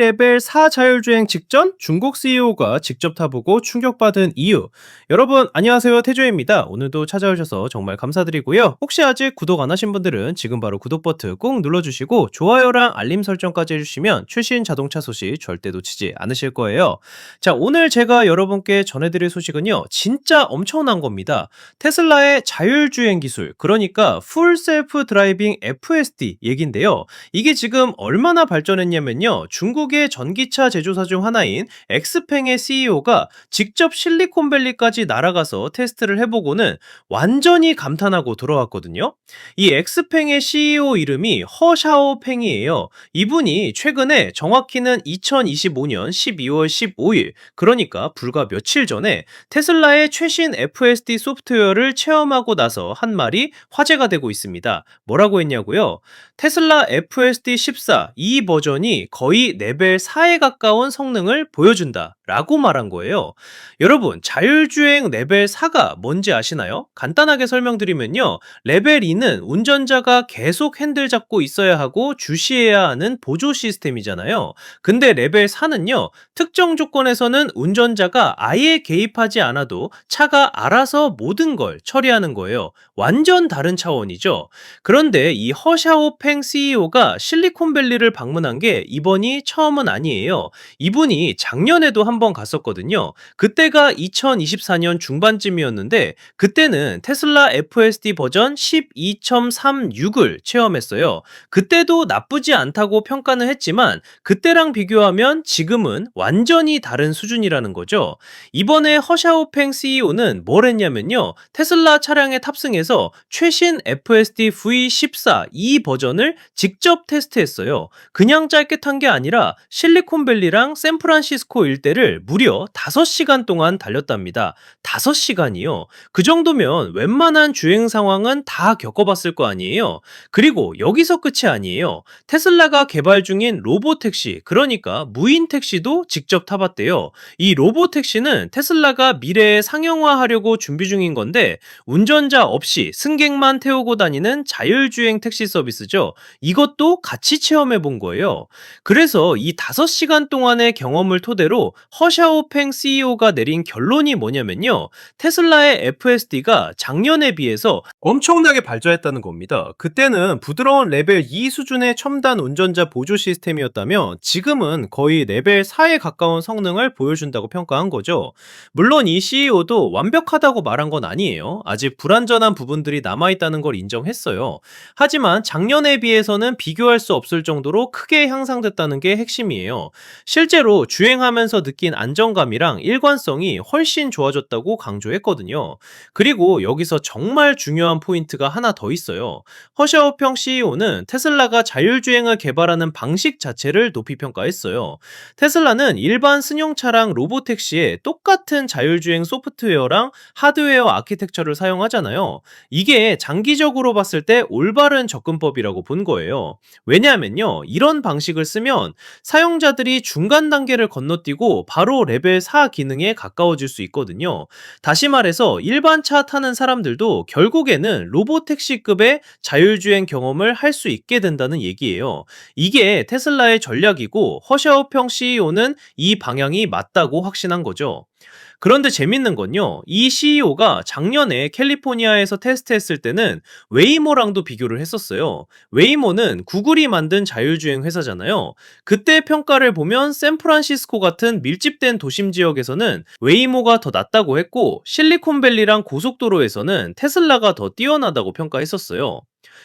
레벨 4 자율주행 직전 중국 CEO가 직접 타보고 충격받은 이유. 여러분 안녕하세요, 태조입니다. 오늘도 찾아오셔서 정말 감사드리고요. 혹시 아직 구독 안 하신 분들은 지금 바로 구독 버튼 꾹 눌러주시고 좋아요랑 알림 설정까지 해주시면 최신 자동차 소식 절대 놓치지 않으실 거예요. 자, 오늘 제가 여러분께 전해드릴 소식은요, 진짜 엄청난 겁니다. 테슬라의 자율주행 기술, 그러니까 풀 셀프 드라이빙 FSD 얘긴데요. 이게 지금 얼마나 발전했냐면요, 중국의 전기차 제조사 중 하나인 엑스팽의 CEO가 직접 실리콘밸리까지 날아가서 테스트를 해보고는 완전히 감탄하고 돌아왔거든요. 이 엑스팽의 CEO 이름이 허샤오팽이에요. 이분이 최근에, 정확히는 2025년 12월 15일, 그러니까 불과 며칠 전에 테슬라의 최신 FSD 소프트웨어를 체험하고 나서 한 말이 화제가 되고 있습니다. 뭐라고 했냐고요? 테슬라 FSD 14 이 버전이 거의 레벨 4에 가까운 성능을 보여준다 라고 말한 거예요. 여러분, 자율주행 레벨 4가 뭔지 아시나요? 간단하게 설명드리면요, 레벨 2는 운전자가 계속 핸들 잡고 있어야 하고 주시해야 하는 보조 시스템이잖아요. 근데 레벨 4는요, 특정 조건에서는 운전자가 아예 개입하지 않아도 차가 알아서 모든 걸 처리하는 거예요. 완전 다른 차원이죠. 그런데 이 허샤오팽 CEO가 실리콘밸리를 방문한 게 이번이 처음은 아니에요. 이분이 작년에도 한번 갔었거든요. 그때가 2024년 중반쯤이었는데, 그때는 테슬라 FSD 버전 12.36을 체험했어요. 그때도 나쁘지 않다고 평가는 했지만 그때랑 비교하면 지금은 완전히 다른 수준이라는 거죠. 이번에 허샤오팽 CEO는 뭘 했냐면요, 테슬라 차량에 탑승해서 최신 FSD V14 이 버전을 직접 테스트했어요. 그냥 짧게 탄 게 아니라 실리콘밸리랑 샌프란시스코 일대를 무려 5시간 동안 달렸답니다. 5시간이요. 그 정도면 웬만한 주행 상황은 다 겪어봤을 거 아니에요. 그리고 여기서 끝이 아니에요. 테슬라가 개발 중인 로보택시, 그러니까 무인 택시도 직접 타봤대요. 이 로보택시는 테슬라가 미래에 상용화하려고 준비 중인 건데, 운전자 없이 승객만 태우고 다니는 자율주행 택시 서비스죠. 이것도 같이 체험해 본 거예요. 그래서 이 5시간 동안의 경험을 토대로 허샤오팽 CEO가 내린 결론이 뭐냐면요, 테슬라의 FSD가 작년에 비해서 엄청나게 발전했다는 겁니다. 그때는 부드러운 레벨 2 수준의 첨단 운전자 보조 시스템이었다면 지금은 거의 레벨 4에 가까운 성능을 보여준다고 평가한 거죠. 물론 이 CEO도 완벽하다고 말한 건 아니에요. 아직 불완전한 부분들이 남아있다는 걸 인정했어요. 하지만 작년에 비해서는 비교할 수 없을 정도로 크게 향상됐다는 게 핵심이에요. 실제로 주행하면서 느낀 안정감이랑 일관성이 훨씬 좋아졌다고 강조했거든요. 그리고 여기서 정말 중요한 포인트가 하나 더 있어요. 허샤오평 CEO는 테슬라가 자율주행을 개발하는 방식 자체를 높이 평가했어요. 테슬라는 일반 승용차랑 로보택시에 똑같은 자율주행 소프트웨어랑 하드웨어 아키텍처를 사용하잖아요. 이게 장기적으로 봤을 때 올바른 접근법이라고 본 거예요. 왜냐하면요, 이런 방식을 쓰면 사용자들이 중간 단계를 건너뛰고 바로 레벨 4 기능에 가까워질 수 있거든요. 다시 말해서 일반 차 타는 사람들도 결국에는 로보택시급의 자율주행 경험을 할 수 있게 된다는 얘기예요. 이게 테슬라의 전략이고, 허샤오평 CEO는 이 방향이 맞다고 확신한 거죠. 그런데 재밌는 건요, 이 CEO가 작년에 캘리포니아에서 테스트했을 때는 웨이모랑도 비교를 했었어요. 웨이모는 구글이 만든 자율주행 회사잖아요. 그때 평가를 보면 샌프란시스코 같은 밀집된 도심 지역에서는 웨이모가 더 낫다고 했고, 실리콘밸리랑 고속도로에서는 테슬라가 더 뛰어나다고 평가했었어요.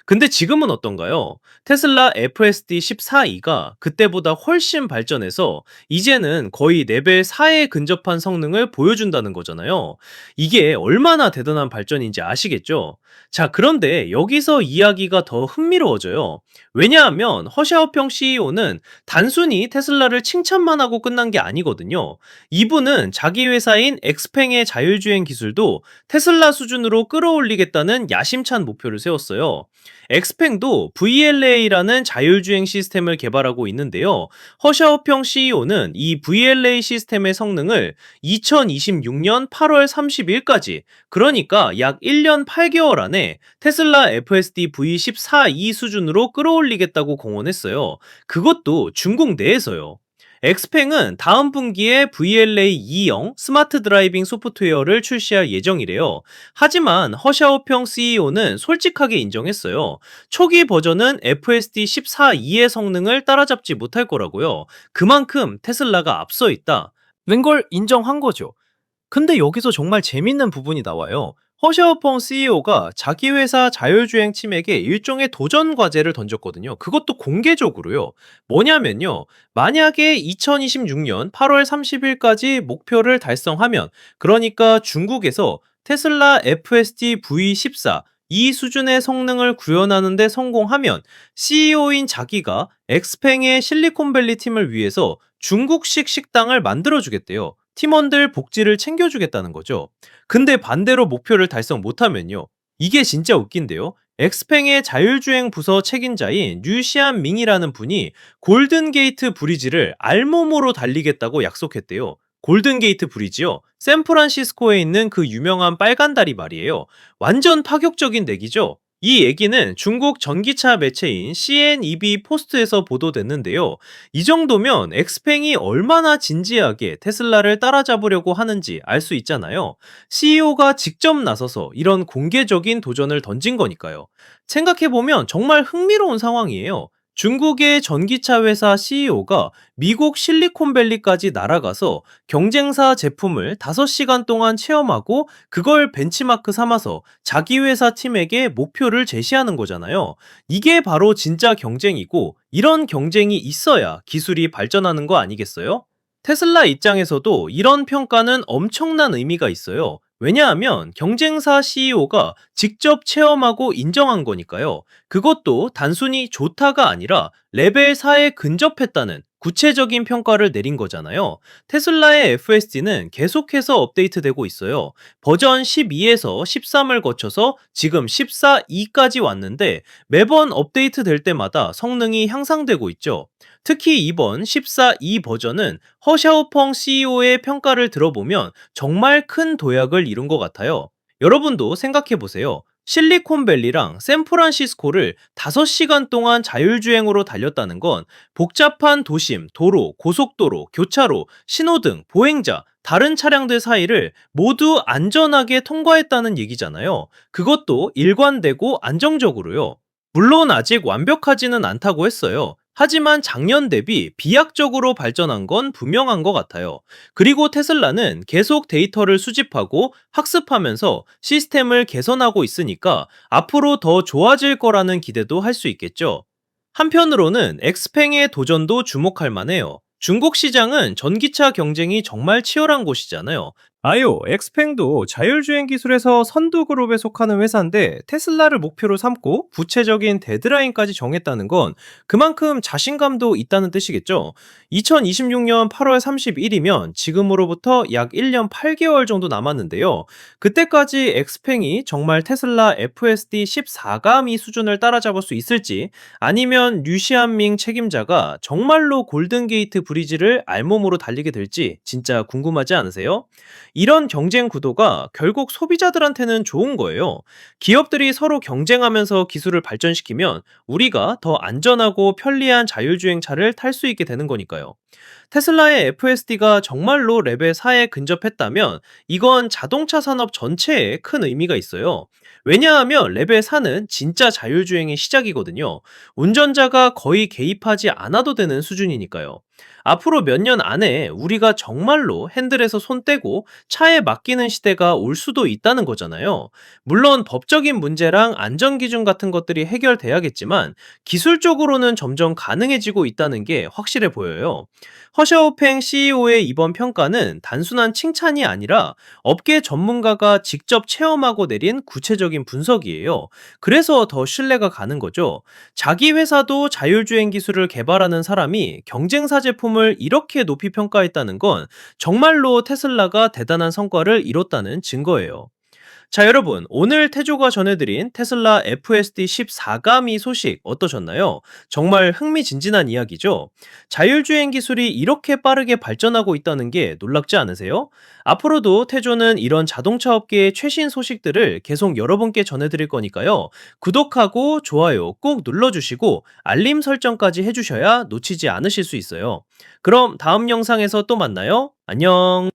근데 지금은 어떤가요? 테슬라 FSD 14e가 그때보다 훨씬 발전해서 이제는 거의 레벨 4에 근접한 성능을 보여준다는 거잖아요. 이게 얼마나 대단한 발전인지 아시겠죠? 자, 그런데 여기서 이야기가 더 흥미로워져요. 왜냐하면 허샤오평 CEO는 단순히 테슬라를 칭찬만 하고 끝난 게 아니거든요. 이분은 자기 회사인 엑스팽의 자율주행 기술도 테슬라 수준으로 끌어올리겠다는 야심찬 목표를 세웠어요. 엑스팽도 VLA라는 자율주행 시스템을 개발하고 있는데요. 허샤오평 CEO는 이 VLA 시스템의 성능을 2026년 8월 30일까지, 그러니까 약 1년 8개월 안에 테슬라 FSD V14e 수준으로 끌어올리겠다고 공언했어요. 그것도 중국 내에서요. 엑스팽은 다음 분기에 VLA 2형 스마트 드라이빙 소프트웨어를 출시할 예정이래요. 하지만 허샤오평 CEO는 솔직하게 인정했어요. 초기 버전은 FSD 14.2의 성능을 따라잡지 못할 거라고요. 그만큼 테슬라가 앞서 있다. 웬걸 인정한 거죠. 근데 여기서 정말 재밌는 부분이 나와요. 허샤오펑 CEO가 자기 회사 자율주행 팀에게 일종의 도전 과제를 던졌거든요. 그것도 공개적으로요. 뭐냐면요. 만약에 2026년 8월 30일까지 목표를 달성하면, 그러니까 중국에서 테슬라 FSD V14 이 수준의 성능을 구현하는 데 성공하면 CEO인 자기가 엑스팽의 실리콘밸리 팀을 위해서 중국식 식당을 만들어주겠대요. 팀원들 복지를 챙겨주겠다는 거죠. 근데 반대로 목표를 달성 못하면요. 이게 진짜 웃긴데요. 엑스팽의 자율주행 부서 책임자인 류시안 밍이라는 분이 골든게이트 브리지를 알몸으로 달리겠다고 약속했대요. 골든게이트 브리지요. 샌프란시스코에 있는 그 유명한 빨간 다리 말이에요. 완전 파격적인 내기죠. 이 얘기는 중국 전기차 매체인 CNEB 포스트에서 보도됐는데요. 이 정도면 엑스팽이 얼마나 진지하게 테슬라를 따라잡으려고 하는지 알 수 있잖아요. CEO가 직접 나서서 이런 공개적인 도전을 던진 거니까요. 생각해보면 정말 흥미로운 상황이에요. 중국의 전기차 회사 CEO가 미국 실리콘밸리까지 날아가서 경쟁사 제품을 5시간 동안 체험하고 그걸 벤치마크 삼아서 자기 회사 팀에게 목표를 제시하는 거잖아요. 이게 바로 진짜 경쟁이고, 이런 경쟁이 있어야 기술이 발전하는 거 아니겠어요? 테슬라 입장에서도 이런 평가는 엄청난 의미가 있어요. 왜냐하면 경쟁사 CEO가 직접 체험하고 인정한 거니까요. 그것도 단순히 좋다가 아니라 레벨 4에 근접했다는 구체적인 평가를 내린 거잖아요. 테슬라의 FSD는 계속해서 업데이트되고 있어요. 버전 12에서 13을 거쳐서 지금 14.2까지 왔는데, 매번 업데이트 될 때마다 성능이 향상되고 있죠. 특히 이번 14.2 버전은 허샤오펑 CEO의 평가를 들어보면 정말 큰 도약을 이룬 것 같아요. 여러분도 생각해 보세요. 실리콘밸리랑 샌프란시스코를 5시간 동안 자율주행으로 달렸다는 건 복잡한 도심, 도로, 고속도로, 교차로, 신호등, 보행자, 다른 차량들 사이를 모두 안전하게 통과했다는 얘기잖아요. 그것도 일관되고 안정적으로요. 물론 아직 완벽하지는 않다고 했어요. 하지만 작년 대비 비약적으로 발전한 건 분명한 것 같아요. 그리고 테슬라는 계속 데이터를 수집하고 학습하면서 시스템을 개선하고 있으니까 앞으로 더 좋아질 거라는 기대도 할 수 있겠죠. 한편으로는 엑스팽의 도전도 주목할 만해요. 중국 시장은 전기차 경쟁이 정말 치열한 곳이잖아요. 아이오, 엑스팽도 자율주행 기술에서 선두그룹에 속하는 회사인데, 테슬라를 목표로 삼고 구체적인 데드라인까지 정했다는 건 그만큼 자신감도 있다는 뜻이겠죠. 2026년 8월 30일이면 지금으로부터 약 1년 8개월 정도 남았는데요. 그때까지 엑스팽이 정말 테슬라 FSD 14감이 수준을 따라잡을 수 있을지, 아니면 류시안밍 책임자가 정말로 골든게이트 브리지를 알몸으로 달리게 될지 진짜 궁금하지 않으세요? 이런 경쟁 구도가 결국 소비자들한테는 좋은 거예요. 기업들이 서로 경쟁하면서 기술을 발전시키면 우리가 더 안전하고 편리한 자율주행차를 탈 수 있게 되는 거니까요. 테슬라의 FSD가 정말로 레벨 4에 근접했다면 이건 자동차 산업 전체에 큰 의미가 있어요. 왜냐하면 레벨 4는 진짜 자율주행의 시작이거든요. 운전자가 거의 개입하지 않아도 되는 수준이니까요. 앞으로 몇 년 안에 우리가 정말로 핸들에서 손 떼고 차에 맡기는 시대가 올 수도 있다는 거잖아요. 물론 법적인 문제랑 안전기준 같은 것들이 해결돼야겠지만, 기술적으로는 점점 가능해지고 있다는 게 확실해 보여요. 허샤오팽 CEO의 이번 평가는 단순한 칭찬이 아니라 업계 전문가가 직접 체험하고 내린 구체적인 분석이에요. 그래서 더 신뢰가 가는 거죠. 자기 회사도 자율주행 기술을 개발하는 사람이 경쟁사 제품을 이렇게 높이 평가했다는 건 정말로 테슬라가 대단한 성과를 이뤘다는 증거예요. 자, 여러분, 오늘 태조가 전해드린 테슬라 FSD 14가미 소식 어떠셨나요? 정말 흥미진진한 이야기죠? 자율주행 기술이 이렇게 빠르게 발전하고 있다는 게 놀랍지 않으세요? 앞으로도 태조는 이런 자동차 업계의 최신 소식들을 계속 여러분께 전해드릴 거니까요. 구독하고 좋아요 꼭 눌러주시고 알림 설정까지 해주셔야 놓치지 않으실 수 있어요. 그럼 다음 영상에서 또 만나요. 안녕.